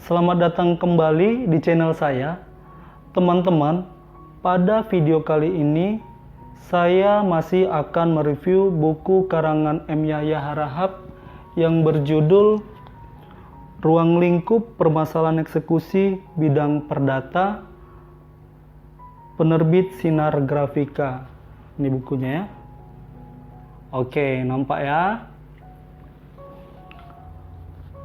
Selamat datang kembali di channel saya. Teman-teman, pada video kali ini saya masih akan mereview buku karangan M. Yahya Harahap yang berjudul Ruang Lingkup Permasalahan Eksekusi Bidang Perdata, penerbit Sinar Grafika. Ini bukunya ya. Oke, nampak ya.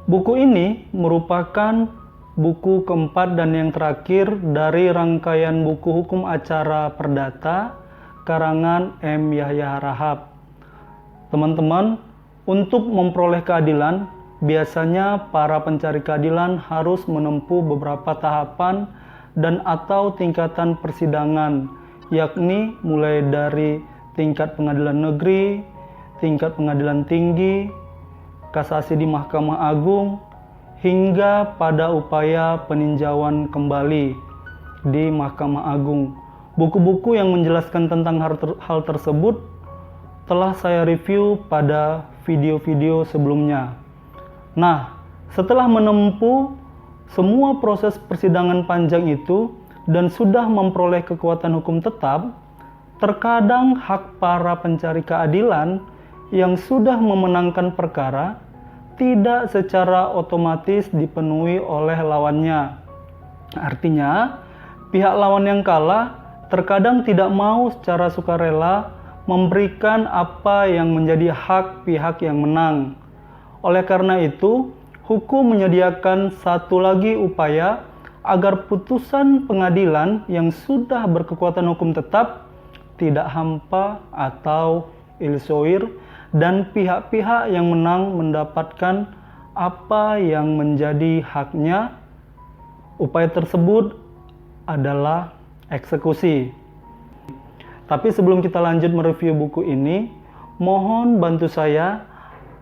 Buku ini merupakan buku keempat dan yang terakhir dari rangkaian buku hukum acara perdata karangan M. Yahya Harahap. Teman-teman, untuk memperoleh keadilan, biasanya para pencari keadilan harus menempuh beberapa tahapan dan atau tingkatan persidangan, yakni mulai dari tingkat pengadilan negeri, tingkat pengadilan tinggi, kasasi di Mahkamah Agung, hingga pada upaya peninjauan kembali di Mahkamah Agung. Buku-buku yang menjelaskan tentang hal tersebut telah saya review pada video-video sebelumnya. Nah, setelah menempuh semua proses persidangan panjang itu dan sudah memperoleh kekuatan hukum tetap, terkadang hak para pencari keadilan yang sudah memenangkan perkara tidak secara otomatis dipenuhi oleh lawannya. Artinya, pihak lawan yang kalah terkadang tidak mau secara sukarela memberikan apa yang menjadi hak pihak yang menang. Oleh karena itu, hukum menyediakan satu lagi upaya agar putusan pengadilan yang sudah berkekuatan hukum tetap tidak hampa atau ilsoir dan pihak-pihak yang menang mendapatkan apa yang menjadi haknya. Upaya tersebut adalah eksekusi. Tapi sebelum kita lanjut mereview buku ini, mohon bantu saya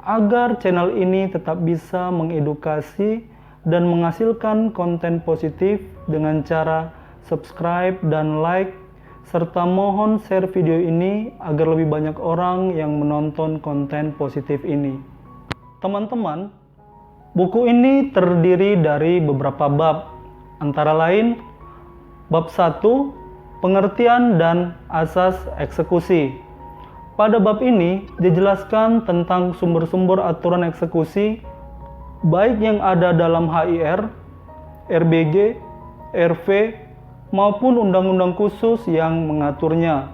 agar channel ini tetap bisa mengedukasi dan menghasilkan konten positif dengan cara subscribe dan like, serta mohon share video ini agar lebih banyak orang yang menonton konten positif ini. Teman-teman, buku ini terdiri dari beberapa bab, antara lain bab 1, pengertian dan asas eksekusi. Pada bab ini dijelaskan tentang sumber-sumber aturan eksekusi baik yang ada dalam HIR, RBG, RV, maupun undang-undang khusus yang mengaturnya.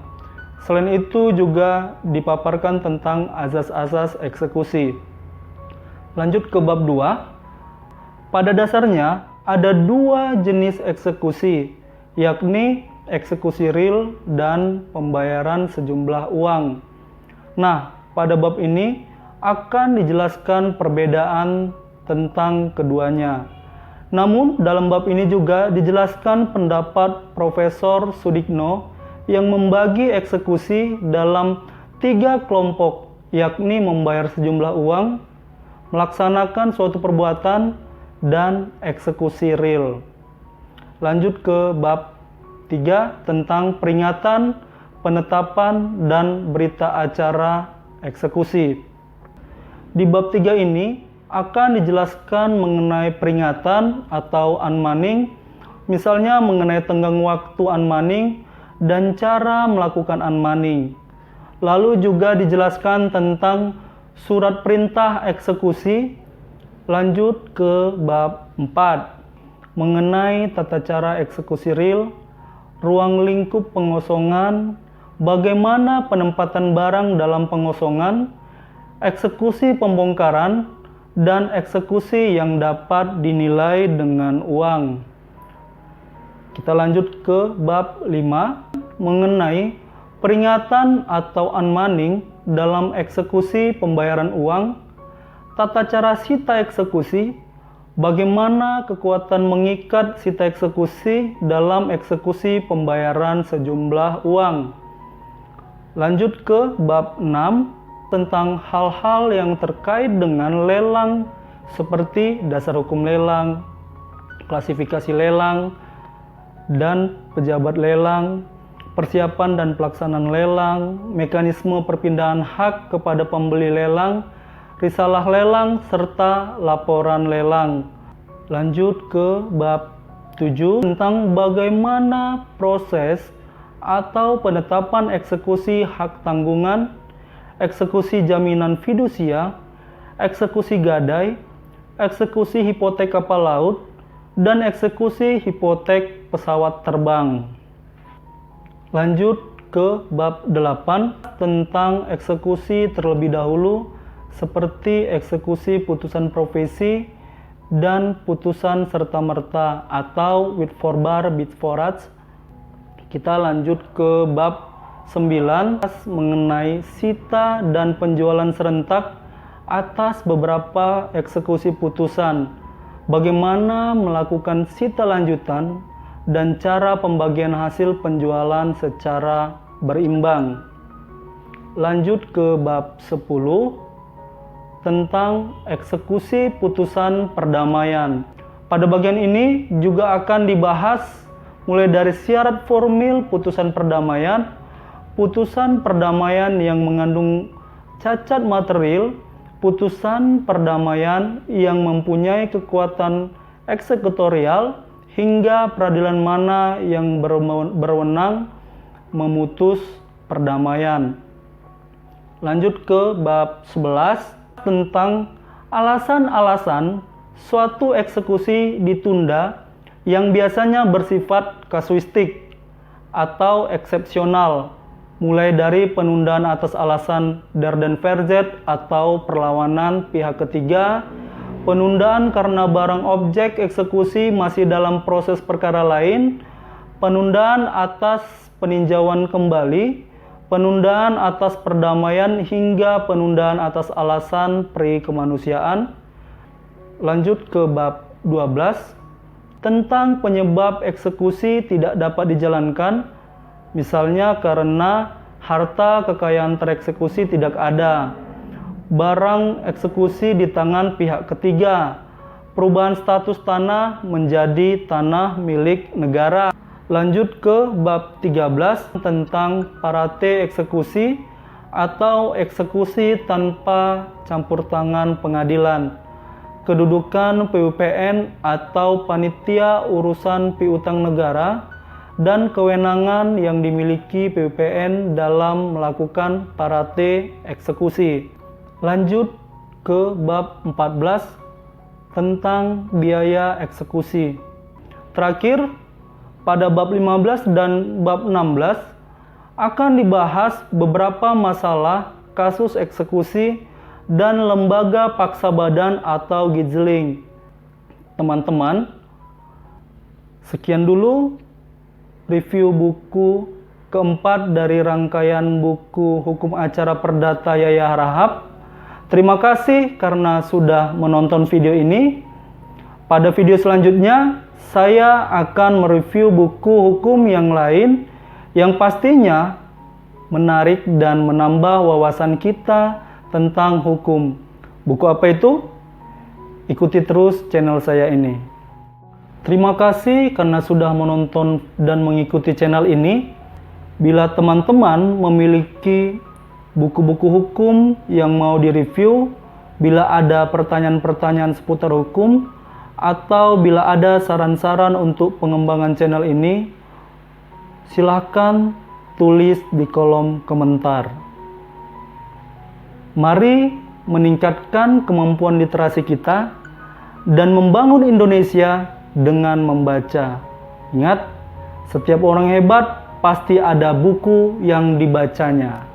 Selain itu juga dipaparkan tentang azas-azas eksekusi. Lanjut ke bab 2. Pada dasarnya ada dua jenis eksekusi, yakni eksekusi real dan pembayaran sejumlah uang. Nah, pada bab ini akan dijelaskan perbedaan tentang keduanya. Namun, dalam bab ini juga dijelaskan pendapat Profesor Sudikno yang membagi eksekusi dalam 3 kelompok, yakni membayar sejumlah uang, melaksanakan suatu perbuatan, dan eksekusi real. Lanjut ke bab 3 tentang peringatan, penetapan, dan berita acara eksekusi. Di bab 3 ini akan dijelaskan mengenai peringatan atau unmanning, misalnya mengenai tenggang waktu unmanning dan cara melakukan unmanning. Lalu juga dijelaskan tentang surat perintah eksekusi. Lanjut ke bab 4 mengenai tata cara eksekusi real, ruang lingkup pengosongan, bagaimana penempatan barang dalam pengosongan, eksekusi pembongkaran, dan eksekusi yang dapat dinilai dengan uang. Kita lanjut ke bab 5 mengenai peringatan atau unmanning dalam eksekusi pembayaran uang, tata cara sita eksekusi, bagaimana kekuatan mengikat sita eksekusi dalam eksekusi pembayaran sejumlah uang. Lanjut ke bab 6 tentang hal-hal yang terkait dengan lelang seperti dasar hukum lelang, klasifikasi lelang, dan pejabat lelang, persiapan dan pelaksanaan lelang, mekanisme perpindahan hak kepada pembeli lelang, risalah lelang, serta laporan lelang. Lanjut ke bab 7 tentang bagaimana proses atau penetapan eksekusi hak tanggungan, eksekusi jaminan fidusia, eksekusi gadai, eksekusi hipotek kapal laut, dan eksekusi hipotek pesawat terbang. Lanjut ke bab 8 tentang eksekusi terlebih dahulu seperti eksekusi putusan profesi dan putusan serta-merta atau with forbar bid foraj. Kita lanjut ke bab 9 mengenai sita dan penjualan serentak atas beberapa eksekusi putusan. Bagaimana melakukan sita lanjutan dan cara pembagian hasil penjualan secara berimbang. Lanjut ke bab 10 tentang eksekusi putusan perdamaian. Pada bagian ini juga akan dibahas mulai dari syarat formil putusan perdamaian yang mengandung cacat material, putusan perdamaian yang mempunyai kekuatan eksekutorial, hingga peradilan mana yang berwenang memutus perdamaian. Lanjut ke bab 11 tentang alasan-alasan suatu eksekusi ditunda yang biasanya bersifat kasuistik atau eksepsional, mulai dari penundaan atas alasan der den verzet atau perlawanan pihak ketiga, penundaan karena barang objek eksekusi masih dalam proses perkara lain, penundaan atas peninjauan kembali, penundaan atas perdamaian, hingga penundaan atas alasan pri kemanusiaan. Lanjut ke bab 12 tentang penyebab eksekusi tidak dapat dijalankan. Misalnya karena harta kekayaan tereksekusi tidak ada, barang eksekusi di tangan pihak ketiga, perubahan status tanah menjadi tanah milik negara. Lanjut ke bab 13 tentang parate eksekusi atau eksekusi tanpa campur tangan pengadilan, kedudukan PUPN atau panitia urusan piutang negara, dan kewenangan yang dimiliki PUPN dalam melakukan parate eksekusi. Lanjut ke bab 14 tentang biaya eksekusi. Terakhir, pada bab 15 dan bab 16 akan dibahas beberapa masalah kasus eksekusi dan lembaga paksa badan atau gizling. Teman-teman, sekian dulu review buku keempat dari rangkaian buku Hukum Acara Perdata Yaya Harahap. Terima kasih karena sudah menonton video ini. Pada video selanjutnya, saya akan mereview buku hukum yang lain yang pastinya menarik dan menambah wawasan kita tentang hukum. Buku apa itu? Ikuti terus channel saya ini. Terima kasih karena sudah menonton dan mengikuti channel ini. Bila teman-teman memiliki buku-buku hukum yang mau direview, bila ada pertanyaan-pertanyaan seputar hukum, atau bila ada saran-saran untuk pengembangan channel ini, silahkan tulis di kolom komentar. Mari meningkatkan kemampuan literasi kita dan membangun Indonesia dengan membaca. Ingat, setiap orang hebat pasti ada buku yang dibacanya.